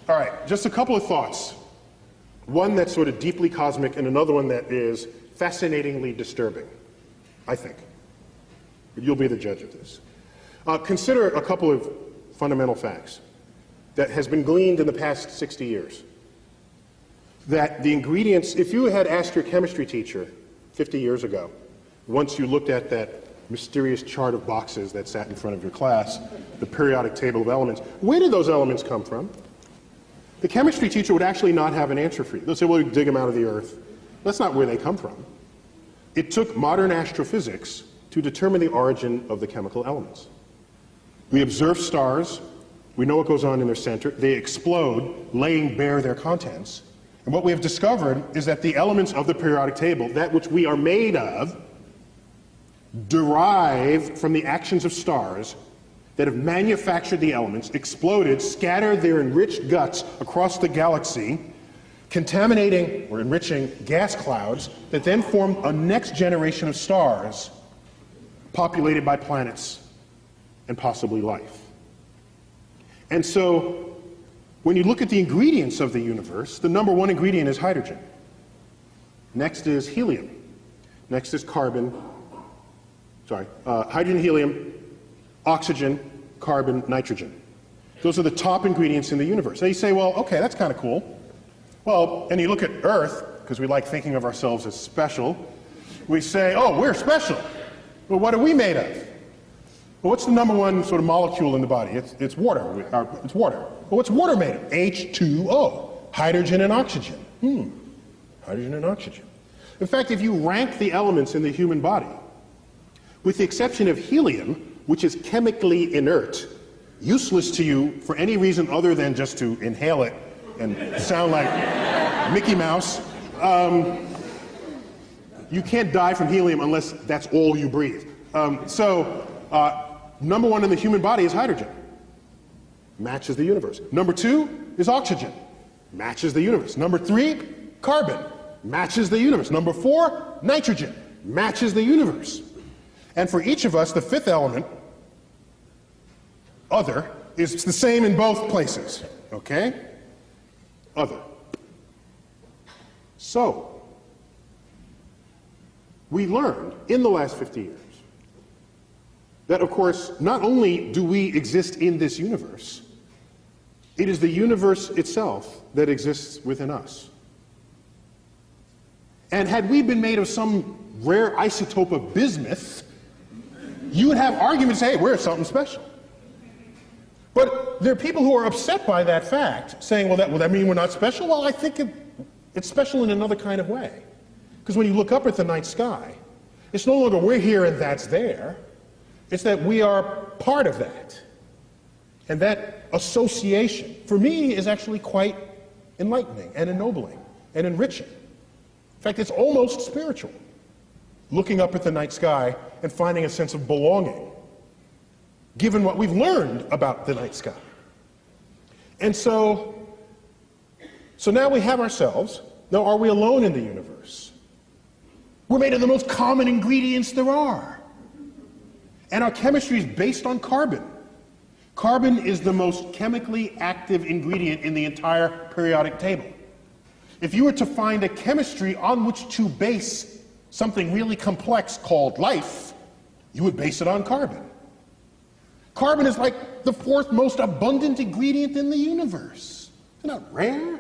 All right, just a couple of thoughts. One that's sort of deeply cosmic and another one that is fascinatingly disturbing, I think. You'll be the judge of this. Consider a couple of fundamental facts that has been gleaned in the past 60 years. That the ingredients, if you had asked your chemistry teacher 50 years ago, once you looked at that mysterious chart of boxes that sat in front of your class, the periodic table of elements, where did those elements come from? The chemistry teacher would actually not have an answer for you. They'll say, well, we dig them out of the earth. That's not where they come from. It took modern astrophysics to determine the origin of the chemical elements. We observe stars. We know what goes on in their center. They explode, laying bare their contents. And what we have discovered is that the elements of the periodic table, that which we are made of, derive from the actions of stars that have manufactured the elements, exploded, scattered their enriched guts across the galaxy, contaminating or enriching gas clouds that then form a next generation of stars populated by planets and possibly life. And so, when you look at the ingredients of the universe, the number one ingredient is hydrogen. Next is helium. Next is carbon. Hydrogen, helium, oxygen, carbon, nitrogen. Those are the top ingredients in the universe. And you say, well, okay, that's kind of cool. Well, and you look at Earth, because we like thinking of ourselves as special, we say, oh, we're special. Well, what are we made of? Well, what's the number one sort of molecule in the body? It's water. It's water. Well, what's water made of? H2O, hydrogen and oxygen. Hydrogen and oxygen. In fact, if you rank the elements in the human body, with the exception of helium, which is chemically inert, useless to you for any reason other than just to inhale it and sound like Mickey Mouse, you can't die from helium unless that's all you breathe. Number one in the human body is hydrogen. Matches the universe. Number two is oxygen. Matches the universe. Number three, carbon. Matches the universe. Number four, nitrogen. Matches the universe. And for each of us, the fifth element, other, is the same in both places. Okay? Other. So, we learned in the last 50 years that, of course, not only do we exist in this universe, it is the universe itself that exists within us. And had we been made of some rare isotope of bismuth, you would have arguments, hey, we're something special. But there are people who are upset by that fact, saying, well, that mean we're not special? Well, I think it's special in another kind of way. Because when you look up at the night sky, it's no longer we're here and that's there. It's that we are part of that. And that association, for me, is actually quite enlightening and ennobling and enriching. In fact, it's almost spiritual, looking up at the night sky and finding a sense of belonging, given what we've learned about the night sky. And so now we have ourselves. Now, are we alone in the universe? We're made of the most common ingredients there are. And our chemistry is based on carbon. Carbon is the most chemically active ingredient in the entire periodic table. If you were to find a chemistry on which to base something really complex called life, you would base it on carbon. Carbon is like the fourth most abundant ingredient in the universe. Isn't that rare?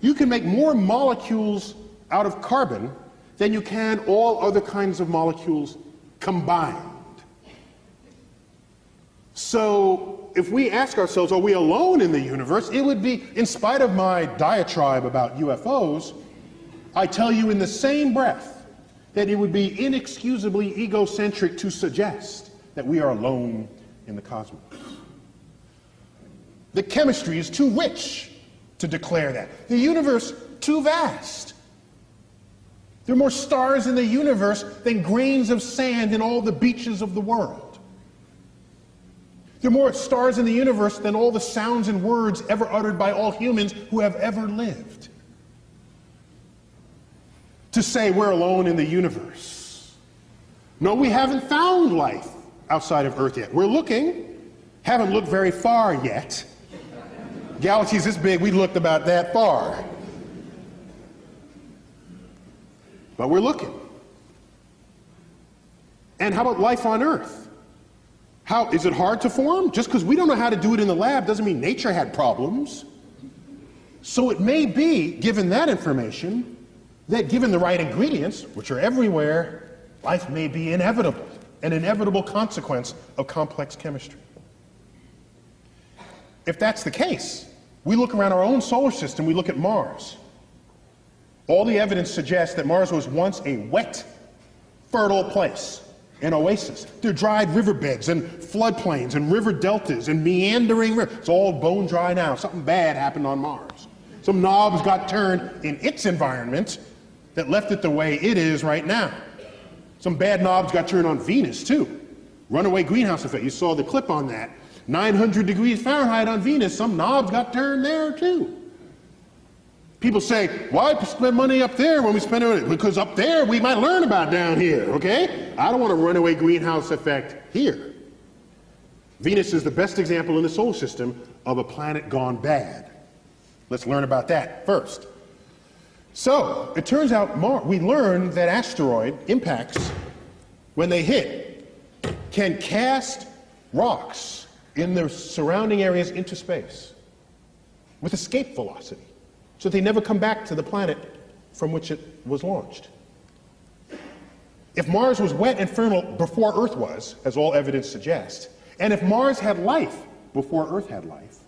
You can make more molecules out of carbon than you can all other kinds of molecules combined. So if we ask ourselves, are we alone in the universe? It would be, in spite of my diatribe about UFOs, I tell you in the same breath that it would be inexcusably egocentric to suggest that we are alone in the cosmos. The chemistry is too rich to declare that. The universe, too vast. There are more stars in the universe than grains of sand in all the beaches of the world. There are more stars in the universe than all the sounds and words ever uttered by all humans who have ever lived. To say we're alone in the universe. No, we haven't found life outside of Earth yet. We're looking, haven't looked very far yet, Galaxy's this big, we looked about that far. But we're looking. And how about life on Earth? How is it hard to form? Just because we don't know how to do it in the lab doesn't mean nature had problems. So it may be, given that information, that given the right ingredients, which are everywhere, life may be inevitable, an inevitable consequence of complex chemistry. If that's the case, we look around our own solar system, we look at Mars. All the evidence suggests that Mars was once a wet, fertile place, an oasis. There are dried riverbeds and floodplains and river deltas and meandering rivers. It's all bone dry now. Something bad happened on Mars. Some knobs got turned in its environment that left it the way it is right now. Some bad knobs got turned on Venus, too. Runaway greenhouse effect. You saw the clip on that. 900 degrees Fahrenheit on Venus. Some knobs got turned there, too. People say, why spend money up there when we spend it? Because up there we might learn about down here, okay? I don't want a runaway greenhouse effect here. Venus is the best example in the solar system of a planet gone bad. Let's learn about that first. So, it turns out we learned that asteroid impacts, when they hit, can cast rocks in their surrounding areas into space with escape velocity, so they never come back to the planet from which it was launched. If Mars was wet and fertile before Earth was, as all evidence suggests, and if Mars had life before Earth had life,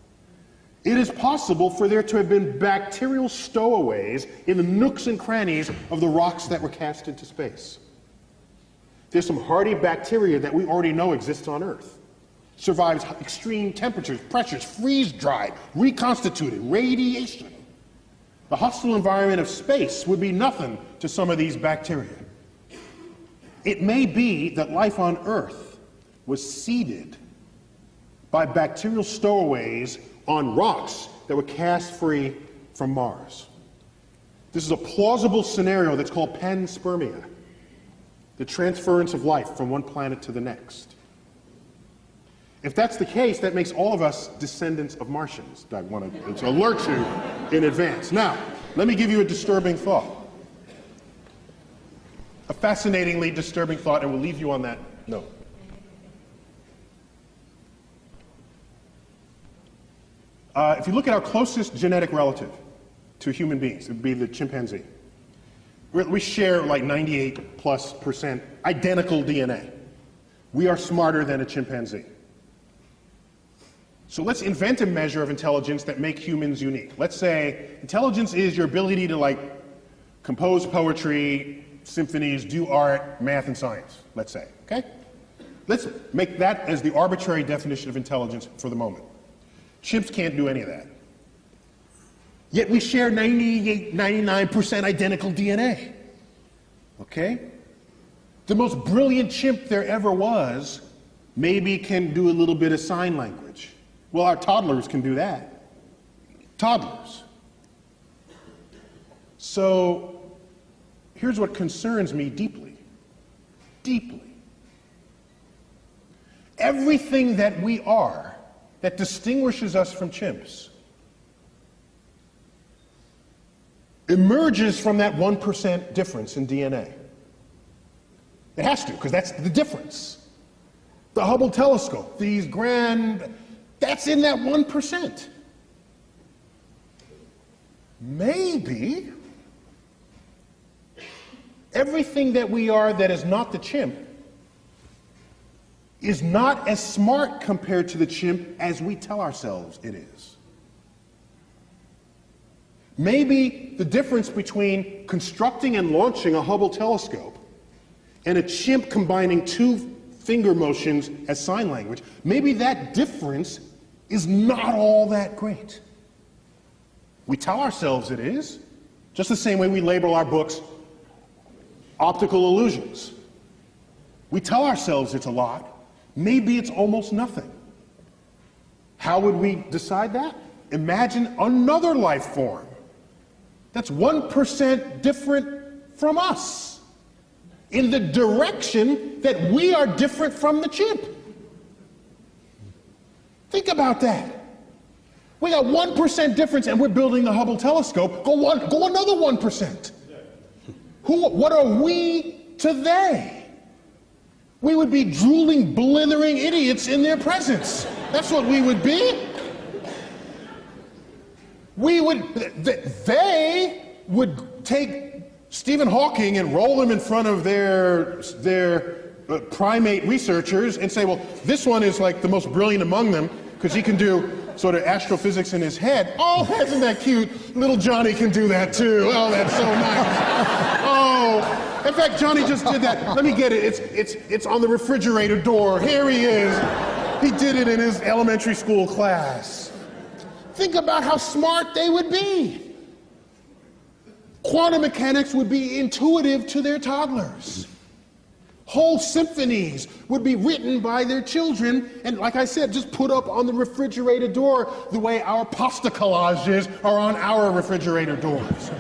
it is possible for there to have been bacterial stowaways in the nooks and crannies of the rocks that were cast into space. There's some hardy bacteria that we already know exists on Earth. Survives extreme temperatures, pressures, freeze-dried, reconstituted, radiation. The hostile environment of space would be nothing to some of these bacteria. It may be that life on Earth was seeded by bacterial stowaways on rocks that were cast free from Mars. This is a plausible scenario that's called panspermia, the transference of life from one planet to the next. If that's the case, that makes all of us descendants of Martians. I want to alert you in advance. Now, let me give you a disturbing thought. A fascinatingly disturbing thought, and we'll leave you on that note. If you look at our closest genetic relative to human beings, it would be the chimpanzee. We share like 98+% identical DNA. We are smarter than a chimpanzee. So let's invent a measure of intelligence that makes humans unique. Let's say intelligence is your ability to like compose poetry, symphonies, do art, math, and science, let's say, okay? Let's make that as the arbitrary definition of intelligence for the moment. Chimps can't do any of that. Yet we share 98, 99% identical DNA, okay? The most brilliant chimp there ever was maybe can do a little bit of sign language. Well, our toddlers can do that. Toddlers. So here's what concerns me deeply. Deeply. Everything that we are that distinguishes us from chimps emerges from that 1% difference in DNA. It has to, because that's the difference. The Hubble telescope, these that's in that 1%. Maybe everything that we are that is not the chimp is not as smart compared to the chimp as we tell ourselves it is. Maybe the difference between constructing and launching a Hubble telescope and a chimp combining two finger motions as sign language, maybe that difference is not all that great. We tell ourselves it is, just the same way we label our books optical illusions. We tell ourselves it's a lot. Maybe it's almost nothing. How would we decide that? Imagine another life form that's 1% different from us in the direction that we are different from the chimp. Think about that. We got 1% difference and we're building the Hubble telescope. Go another 1%. What are we to they? We would be drooling, blithering idiots in their presence. That's what we would be. They would take Stephen Hawking and roll him in front of their primate researchers and say, well, this one is like the most brilliant among them because he can do sort of astrophysics in his head. Oh, isn't that cute? Little Johnny can do that too. Oh, that's so nice. Oh, in fact, Johnny just did that. Let me get it. It's on the refrigerator door. Here he is. He did it in his elementary school class. Think about how smart they would be. Quantum mechanics would be intuitive to their toddlers. Whole symphonies would be written by their children and, like I said, just put up on the refrigerator door the way our pasta collages are on our refrigerator doors.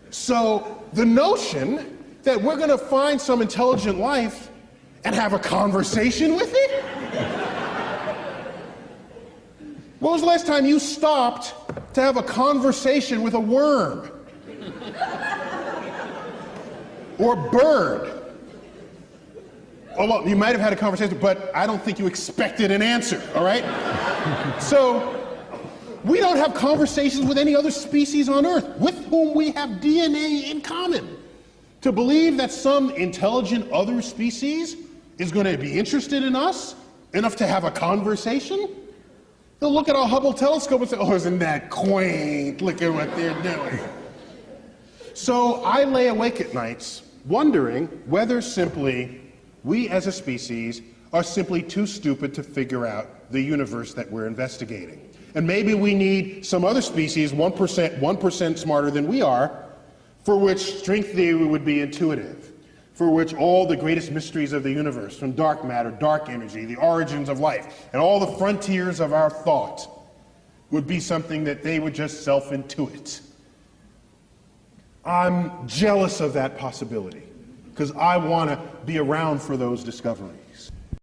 So the notion that we're going to find some intelligent life and have a conversation with it? When was the last time you stopped to have a conversation with a worm? Or bird? Oh, well, you might have had a conversation, but I don't think you expected an answer, all right? So, we don't have conversations with any other species on Earth with whom we have DNA in common. To believe that some intelligent other species is going to be interested in us enough to have a conversation? They'll look at our Hubble telescope and say, oh, isn't that quaint? Look at what they're doing. So I lay awake at nights wondering whether simply we as a species are simply too stupid to figure out the universe that we're investigating. And maybe we need some other species, 1% smarter than we are, for which string theory would be intuitive, for which all the greatest mysteries of the universe, from dark matter, dark energy, the origins of life, and all the frontiers of our thought would be something that they would just self-intuit. I'm jealous of that possibility because I want to be around for those discoveries.